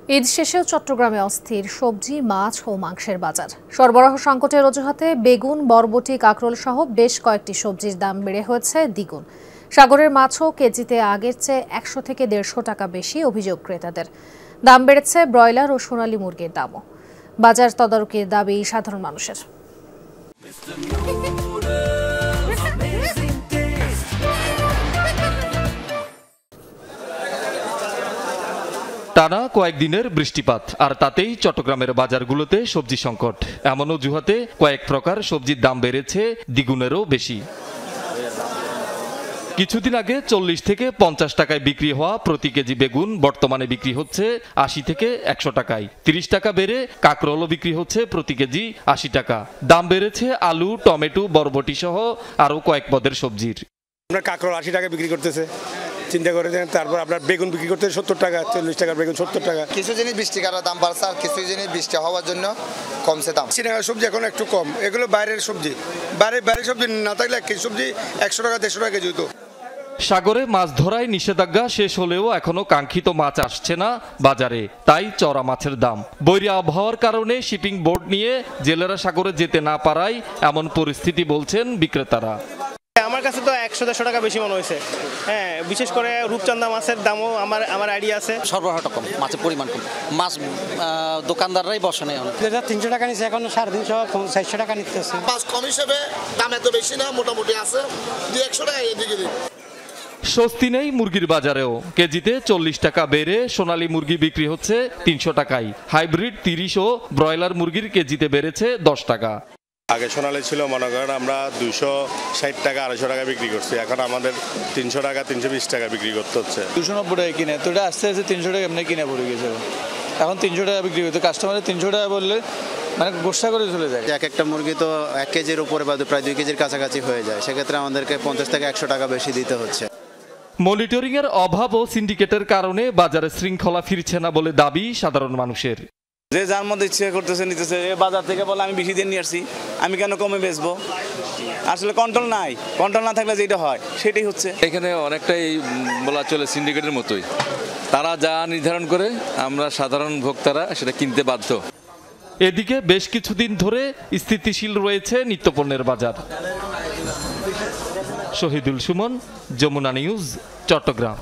ঈদ শেষেও চট্টগ্রামে অস্থির সবজি, মাছ ও মাংসের বাজার। সরবরাহ সংকটের অজুহাতে বেগুন, বরবটি, কাঁকরোল সহ বেশ কয়েকটি সবজির দাম বেড়ে হয়েছে দ্বিগুণ। সাগরের মাছও কেজিতে আগের চেয়ে ১০০ থেকে ১৫০ টাকা বেশি, অভিযোগ ক্রেতাদের। দাম বেড়েছে ব্রয়লার ও সোনালী মুরগির দামও। বাজার তদারকির দাবি সাধারণ মানুষের। টানা কয়েকদিনের বৃষ্টিপাত আর তাতেই চট্টগ্রামের বাজারগুলোতে সবজি সংকট। এমন অজুহাতে কয়েক প্রকার সবজির দাম বেড়েছে দ্বিগুণেরও বেশি। কিছুদিন আগে ৪০ থেকে ৫০ টাকায় বিক্রি হওয়া প্রতি কেজি বেগুন বর্তমানে বিক্রি হচ্ছে ৮০ থেকে ১০০ টাকায়। ৩০ টাকা বেড়ে কাঁকরোলও বিক্রি হচ্ছে প্রতি কেজি ৮০ টাকা। দাম বেড়েছে আলু, টমেটো, বরবটি সহ আরও কয়েক পদের সবজির। আপনার কাঁকরোল ৮০ টাকা বিক্রি করতেছে, চিন্তা করে দেন। তারপর আপনার বেগুন বিক্রি করতে ৭০ টাকা, ৪০ টাকার বেগুন ৭০ টাকা। কিছু জিনিস বৃষ্টির কারণে দাম বাড়ছে, আর কিছু জিনিস বৃষ্টি হওয়ার জন্য কমছে দাম। সিনেমার সবজি এখন একটু কম, এগুলো বাইরের সবজি। বাইরের সবজি না থাকলে কেজি সবজি ১০০ টাকা ১৫০ টাকা কেজি হতো। সাগরে মাছ ধরায় নিষেধাজ্ঞা শেষ হলেও এখনো কাঙ্ক্ষিত মাছ আসছে না বাজারে, তাই চড়া মাছের দাম। বৈরী আবহাওয়ার কারণে শিপিং বোট নিয়ে জেলেরা সাগরে যেতে না পারায় এমন পরিস্থিতি বলছেন বিক্রেতারা। আমার কাছে তো ১০০-১৫০ টাকা বেশি মনে হয়েছে। হ্যাঁ, বিশেষ করে রূপচাঁদা মাছের দামও আমার আইডিয়া আছে। সরবরাহটা কম, মাছের পরিমাণ কম, মাছ দোকানদাররাই বসে নেই। ৩০০ টাকা নিচ্ছে, এখন ৩৫০ ৪০০ টাকা নিতেছে। মাছ কম হিসেবে দাম এত বেশি না, মোটামুটি আছে ২০০ টাকা এদিকে। স্বস্তি নেই মুরগির বাজারেও। কেজিতে ৪০ টাকা বেড়ে সোনালী মুরগি বিক্রি হচ্ছে ৩০০ টাকায়। হাইব্রিড ৩০ ও ব্রয়লার মুরগির কেজিতে বেড়েছে ১০ টাকা। আগে সোনালী ছিল মনে করেন আমরা ২৬০ টাকা ২৫০ টাকা বিক্রি করছি, এখন আমাদের ৩০০ টাকা ৩২০ টাকা বিক্রি করতে হচ্ছে। ২৯০ টাকা কিনে তো এটা আস্তে আস্তে ৩০০ টাকা এমনি কিনে পড়ে গেছে। এখন ৩০০ টাকা বিক্রি করতে কাস্টমারের ৩০০ টাকা বললে মানে গোসা করে চলে যায়। এক একটা মুরগি তো ১ কেজির উপরে বা প্রায় ২ কেজির কাছাকাছি হয়ে যায়, সেক্ষেত্রে আমাদেরকে ৫০ থেকে ১০০ টাকা বেশি দিতে হচ্ছে। মনিটরিং এর অভাব ও সিন্ডিকেটের কারণে বাজারে শৃঙ্খলা ফিরছে না বলে দাবি সাধারণ মানুষের। যে যার মধ্যে ইচ্ছে করতেছে নিতেছে, বাজার থেকে বলে আমি বেশি দিন নিয়ে আসছি, আমি কেন কমে বেচবো? আসলে কন্ট্রোল নাই, কন্ট্রোল না থাকলে যেটা হয় সেটাই হচ্ছে। এখানে অনেকটাই বলা চলে সিন্ডিকেটের মতোই, তারা যা নির্ধারণ করে আমরা সাধারণ ভোক্তারা সেটা কিনতে বাধ্য। এদিকে বেশ কিছুদিন ধরে স্থিতিশীল রয়েছে নিত্যপণ্যের বাজার। শহীদুল সুমন, যমুনা নিউজ, চট্টগ্রাম।